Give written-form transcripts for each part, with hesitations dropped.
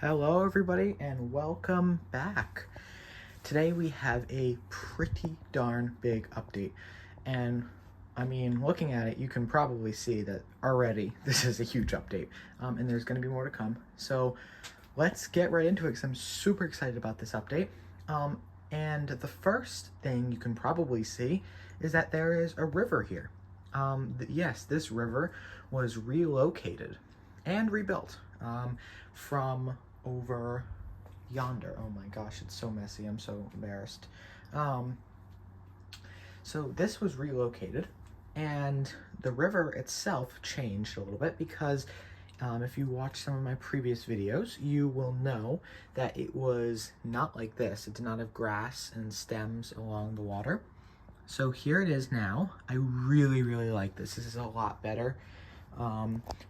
Hello everybody and welcome back. Today we have a pretty darn big update, and looking at it, you can probably see that already this is a huge update, and there's going to be more to come. So let's get right into it because I'm super excited about this update. And the first thing you can probably see is that there is a river here. Yes, this river was relocated and rebuilt from over yonder. Oh my gosh, it's so messy. I'm so embarrassed. Um, so this was relocated, and the river itself changed a little bit because if you watch some of my previous videos, you will know that it was not like this. It did not have grass and stems along the water. So here it is now. I really, really like this. This is a lot better.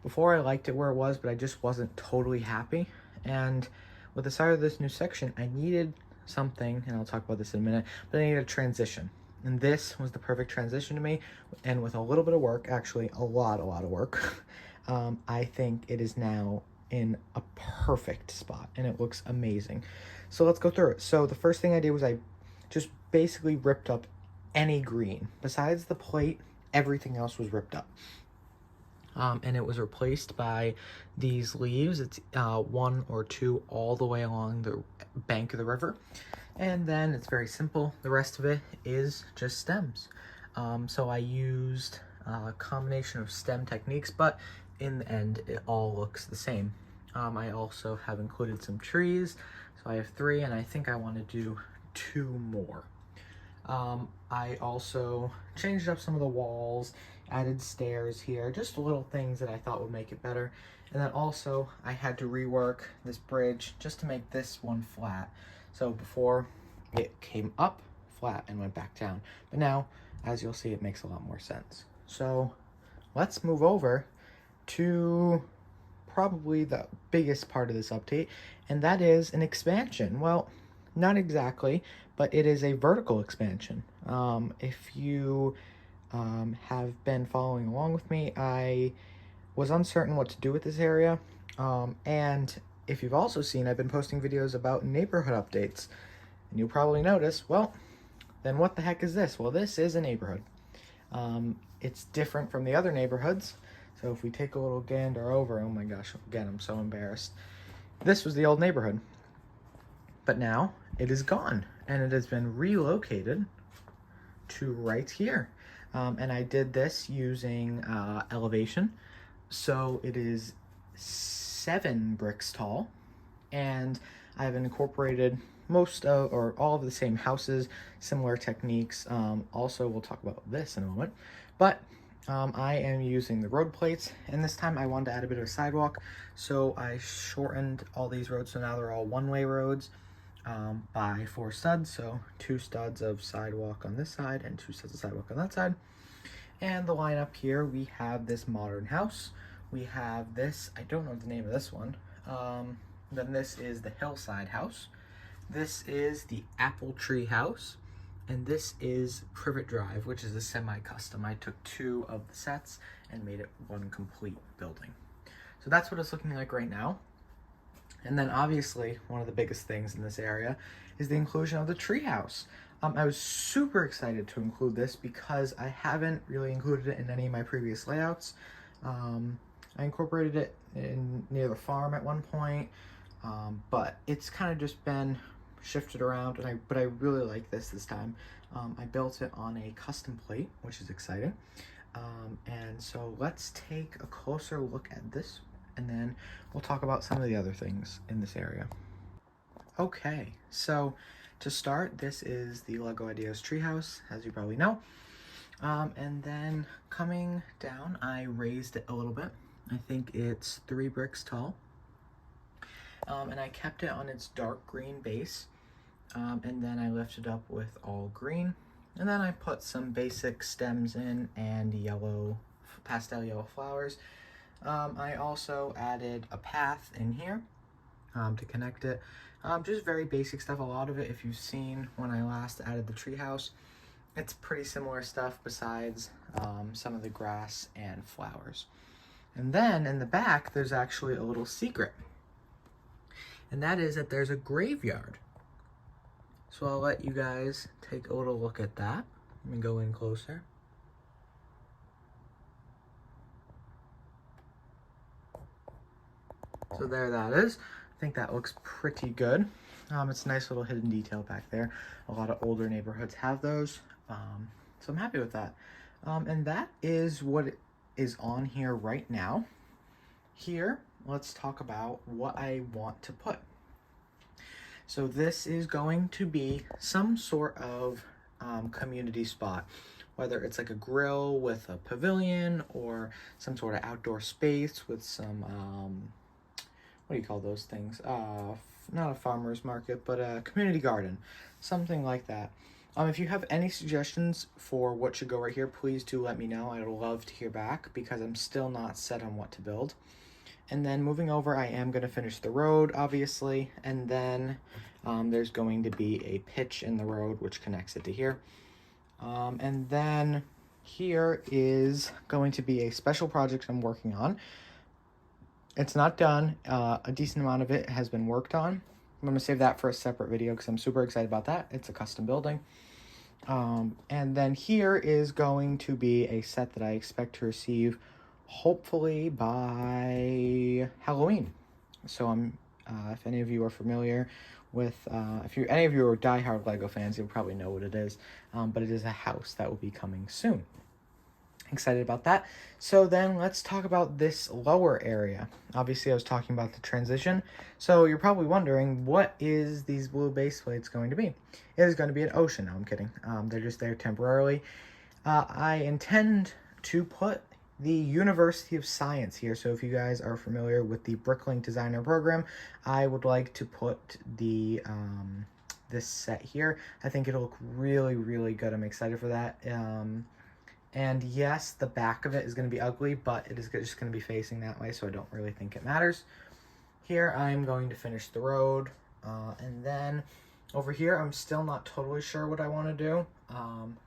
Before I liked it where it was, but I just wasn't totally happy. And with the start of this new section, I needed something, and I'll talk about this in a minute, but I needed a transition. And this was the perfect transition to me. And with a little bit of work, actually a lot of work, I think it is now in a perfect spot and it looks amazing. So let's go through it. So the first thing I did was I just basically ripped up any green. Besides the plate, everything else was ripped up. And it was replaced by these leaves. It's one or two all the way along the bank of the river. And then it's very simple. The rest of it is just stems. So I used a combination of stem techniques, but in the end, it all looks the same. I also have included some trees. So I have 3, and I think I want to do 2 more. I also changed up some of the walls, added stairs here, just little things that I thought would make it better. And then also I had to rework this bridge just to make this one flat. So before it came up flat and went back down. But now, as you'll see, it makes a lot more sense. So let's move over to probably the biggest part of this update, and that is an expansion. Well, not exactly, but it is a vertical expansion. If you have been following along with me, I was uncertain what to do with this area. And if you've also seen, I've been posting videos about neighborhood updates. And you'll probably notice, well, then what the heck is this? Well, this is a neighborhood. It's different from the other neighborhoods. So if we take a little gander over, oh my gosh, again, I'm so embarrassed. This was the old neighborhood. But now it is gone, and it has been relocated to right here. And I did this using elevation. So it is 7 bricks tall, and I've incorporated most of, or all of the same houses, similar techniques. Also, we'll talk about this in a moment. But I am using the road plates, and this time I wanted to add a bit of a sidewalk. So I shortened all these roads, so now they're all one-way roads. By 4 studs, so 2 studs of sidewalk on this side and 2 studs of sidewalk on that side. And the lineup here, we have this modern house. We have this, I don't know the name of this one. Then this is the hillside house. This is the apple tree house. And this is Privet Drive, which is a semi-custom. I took 2 of the sets and made it one complete building. So that's what it's looking like right now. And then obviously, one of the biggest things in this area is the inclusion of the treehouse. I was super excited to include this because I haven't really included it in any of my previous layouts. I incorporated it near the farm at one point, but it's kind of just been shifted around, but I really like this time. I built it on a custom plate, which is exciting. And so let's take a closer look at this, and then we'll talk about some of the other things in this area. Okay, so to start, this is the LEGO Ideas treehouse, as you probably know. And then coming down, I raised it a little bit. I think it's 3 bricks tall. And I kept it on its dark green base. And then I lifted up with all green. And then I put some basic stems in and yellow, pastel yellow flowers. I also added a path in here to connect it. Just very basic stuff. A lot of it, if you've seen when I last added the treehouse, it's pretty similar stuff besides some of the grass and flowers. And then in the back, there's actually a little secret. and that is that there's a graveyard. So I'll let you guys take a little look at that. Let me go in closer. So there that is. I think that looks pretty good. It's a nice little hidden detail back there. A lot of older neighborhoods have those. So I'm happy with that. And that is what is on here right now. Here, let's talk about what I want to put. So this is going to be some sort of community spot, whether it's like a grill with a pavilion or some sort of outdoor space with some, what do you call those things? Not a farmer's market, but a community garden, something like that. If you have any suggestions for what should go right here, please do let me know. I'd love to hear back because I'm still not set on what to build. And then moving over, I am going to finish the road, obviously, and then there's going to be a pitch in the road which connects it to here. And then here is going to be a special project I'm working on. It's not done. A decent amount of it has been worked on. I'm going to save that for a separate video because I'm super excited about that. It's a custom building. And then here is going to be a set that I expect to receive hopefully by Halloween. So if any of you are familiar with, any of you are diehard Lego fans, you'll probably know what it is. But it is a house that will be coming soon. Excited about that. So then let's talk about this lower area. Obviously I was talking about the transition. So you're probably wondering, what is these blue base plates going to be? It is going to be an ocean. No, I'm kidding. They're just there temporarily. I intend to put the University of Science here. So if you guys are familiar with the Bricklink designer program, I would like to put the this set here. I think it'll look really, really good. I'm excited for that. And yes, the back of it is going to be ugly, but it is just going to be facing that way, so I don't really think it matters. Here, I'm going to finish the road. And then over here, I'm still not totally sure what I want to do.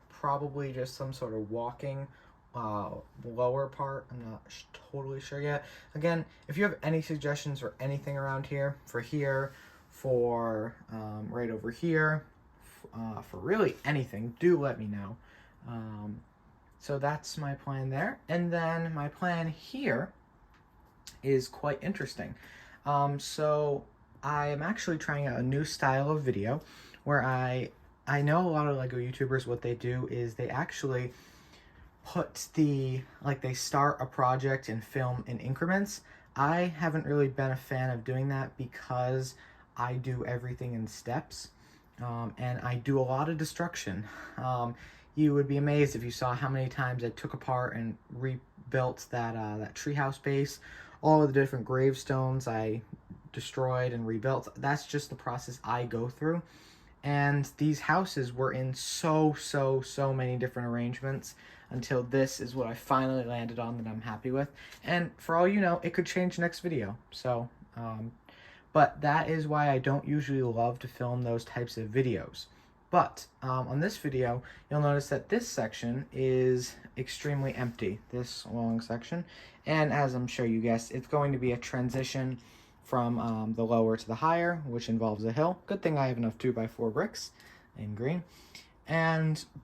Probably just some sort of walking lower part. I'm not totally sure yet. Again, if you have any suggestions or anything around here, for right over here, for really anything, do let me know. So that's my plan there. And then my plan here is quite interesting. So I am actually trying out a new style of video where I know a lot of Lego YouTubers, what they do is they actually put they start a project and film in increments. I haven't really been a fan of doing that because I do everything in steps. And I do a lot of destruction. You would be amazed if you saw how many times I took apart and rebuilt that treehouse base. All of the different gravestones I destroyed and rebuilt. That's just the process I go through. And these houses were in so many different arrangements until this is what I finally landed on that I'm happy with. And for all you know, it could change next video. So, but that is why I don't usually love to film those types of videos. But on this video, you'll notice that this section is extremely empty, this long section. And as I'm sure you guessed, it's going to be a transition from the lower to the higher, which involves a hill. Good thing I have enough 2x4 bricks in green.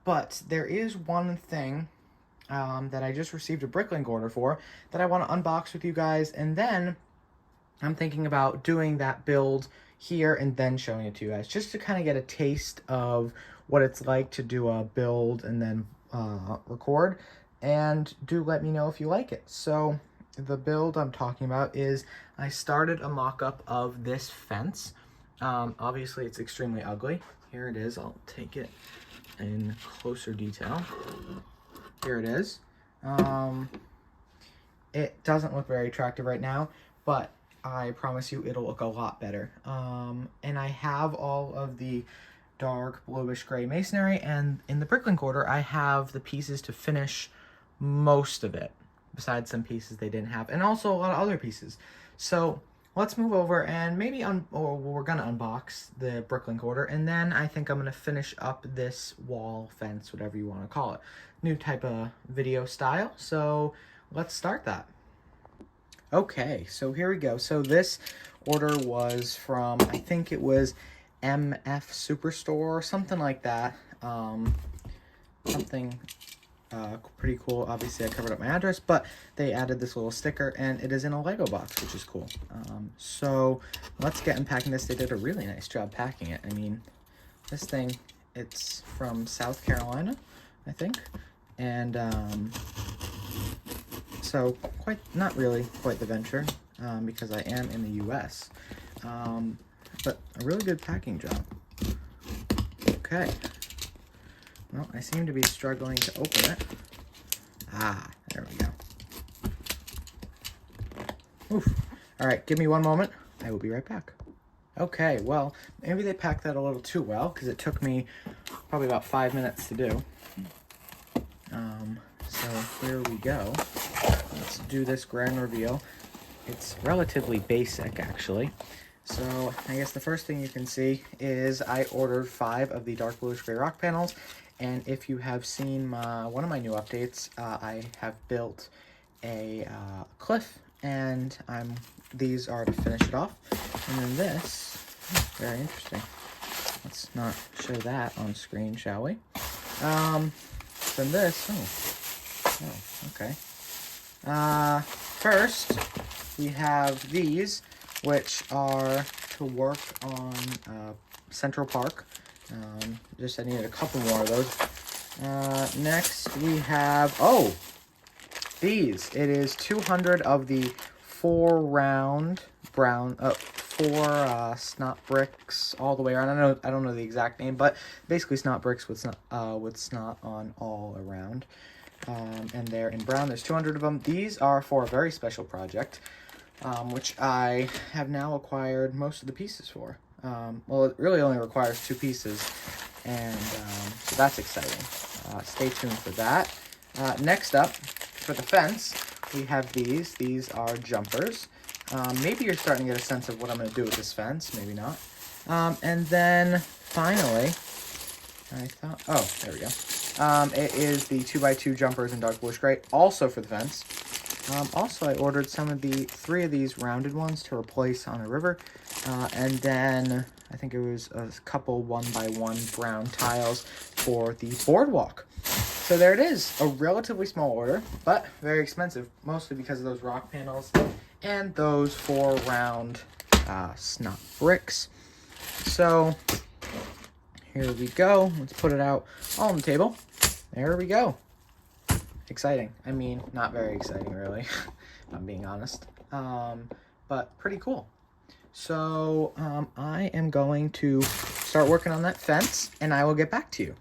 But there is one thing that I just received a Bricklink order for that I want to unbox with you guys. And then I'm thinking about doing that build here and then showing it to you guys, just to kind of get a taste of what it's like to do a build and then record. And do let me know if you like it. So the build I'm talking about is I started a mock-up of this fence. Obviously it's extremely ugly. Here it is. I'll take it in closer detail. Here it is. It doesn't look very attractive right now, but I promise you it'll look a lot better. And I have all of the dark bluish gray masonry, and in the Bricklink order I have the pieces to finish most of it, besides some pieces they didn't have, and also a lot of other pieces. So let's move over and maybe we're gonna unbox the Bricklink order, and then I think I'm gonna finish up this wall, fence, whatever you want to call it. New type of video style, so let's start that. Okay, so here we go. So this order was from, I think it was MF Superstore or something like that. Something pretty cool. Obviously, I covered up my address, but they added this little sticker, and it is in a Lego box, which is cool. So let's get unpacking this. They did a really nice job packing it. I mean, this thing, it's from South Carolina, I think, and so quite, not really quite the venture, because I am in the U.S., but a really good packing job. Okay. Well, I seem to be struggling to open it. Ah, there we go. Oof. All right, give me one moment. I will be right back. Okay, well, maybe they packed that a little too well because it took me probably about 5 minutes to do. So here we go. Let's do this grand reveal. It's relatively basic, actually. So I guess the first thing you can see is I ordered 5 of the dark bluish gray rock panels. And if you have seen one of my new updates, I have built a cliff, and these are to finish it off. And then this, very interesting. Let's not show that on screen, shall we? Then this, okay. First, we have these, which are to work on Central Park. Just I needed a couple more of those. Next, we have, these. It is 200 of the 4 round brown, 4 snot bricks all the way around. I don't know the exact name, but basically snot bricks with snot on all around. And they're in brown. There's 200 of them. These are for a very special project, which I have now acquired most of the pieces for. Well, it really only requires 2 pieces, and so that's exciting. Stay tuned for that. Next up, for the fence, we have these. These are jumpers. Maybe you're starting to get a sense of what I'm going to do with this fence. Maybe not. And then, finally, there we go. It is the 2x2 jumpers in dark bluish gray, also for the fence. Also, I ordered 3 of these rounded ones to replace on the river. And then I think it was a couple 1x1 brown tiles for the boardwalk. So there it is, a relatively small order, but very expensive, mostly because of those rock panels and those 4 round snot bricks. So here we go. Let's put it out all on the table. There we go. Exciting. I mean, not very exciting, really, if I'm being honest, but pretty cool. So I am going to start working on that fence, and I will get back to you.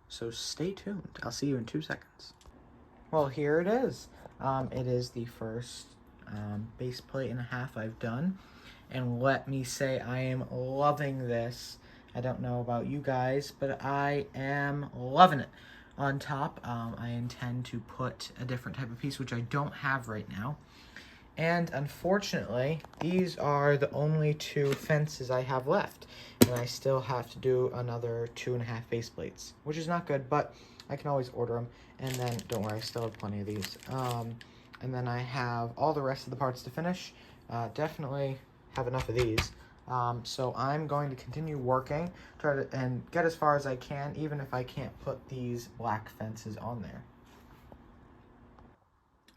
So stay tuned. I'll see you in 2 seconds. Well, here it is. It is the first base plate and a half I've done, and let me say I am loving this. I don't know about you guys, but I am loving it. On top, I intend to put a different type of piece, which I don't have right now. And unfortunately, these are the only 2 fences I have left. And I still have to do another 2.5 base plates, which is not good, but I can always order them. And then, don't worry, I still have plenty of these. And then I have all the rest of the parts to finish. Definitely have enough of these. So I'm going to continue working, and get as far as I can, even if I can't put these black fences on there.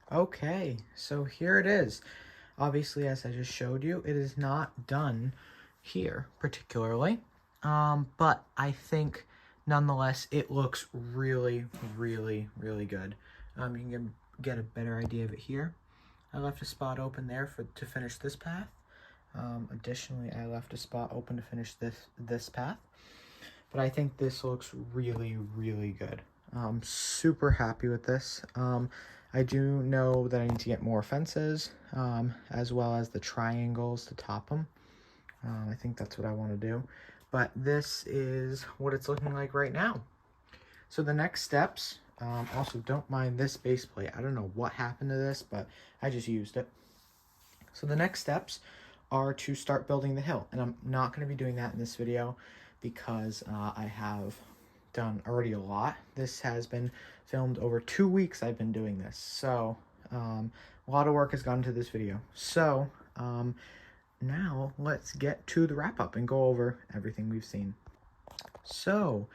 Okay, so here it is. Obviously, as I just showed you, it is not done here particularly, but I think nonetheless it looks really, really, really good. You can get a better idea of it here. I left a spot open there to finish this path. Additionally, I left a spot open to finish this path. But I think this looks really, really good. I'm super happy with this. I do know that I need to get more fences, as well as the triangles to top them. I think that's what I want to do. But this is what it's looking like right now. So the next steps, also don't mind this base plate. I don't know what happened to this, but I just used it. So the next steps are to start building the hill. And I'm not going to be doing that in this video because I have done already a lot. This has been filmed over 2 weeks I've been doing this. So a lot of work has gone into this video. So now let's get to the wrap up and go over everything we've seen. So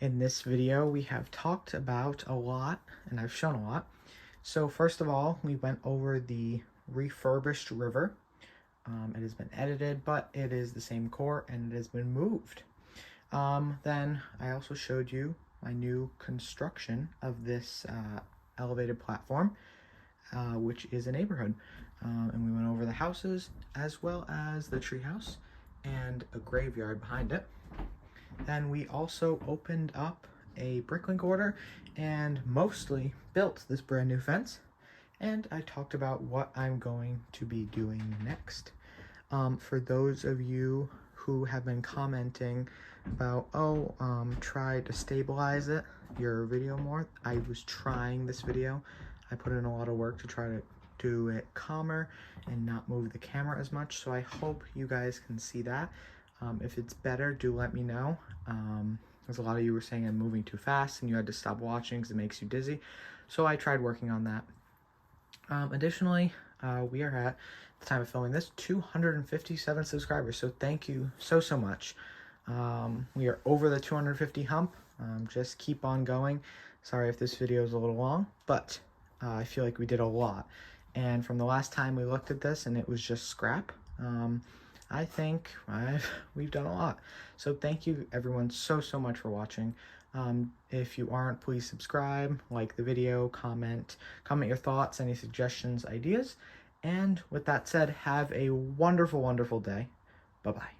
in this video, we have talked about a lot, and I've shown a lot. So first of all, we went over the refurbished river. It has been edited, but it is the same core and it has been moved. Then I also showed you my new construction of this elevated platform, which is a neighborhood. And we went over the houses as well as the treehouse and a graveyard behind it. Then we also opened up a Bricklink order and mostly built this brand new fence. And I talked about what I'm going to be doing next. For those of you who have been commenting about, try to stabilize your video more. I was trying this video. I put in a lot of work to try to do it calmer and not move the camera as much. So I hope you guys can see that. If it's better, do let me know. Because a lot of you were saying I'm moving too fast and you had to stop watching because it makes you dizzy. So I tried working on that. Additionally, we are at the time of filming this 257 subscribers. So thank you so much. We are over the 250 hump. Just keep on going. Sorry if this video is a little long, but I feel like we did a lot. And from the last time we looked at this and it was just scrap, I think we've done a lot. So thank you everyone so much for watching. If you aren't, please subscribe, like the video, comment your thoughts, any suggestions, ideas. And with that said, have a wonderful day. Bye-bye.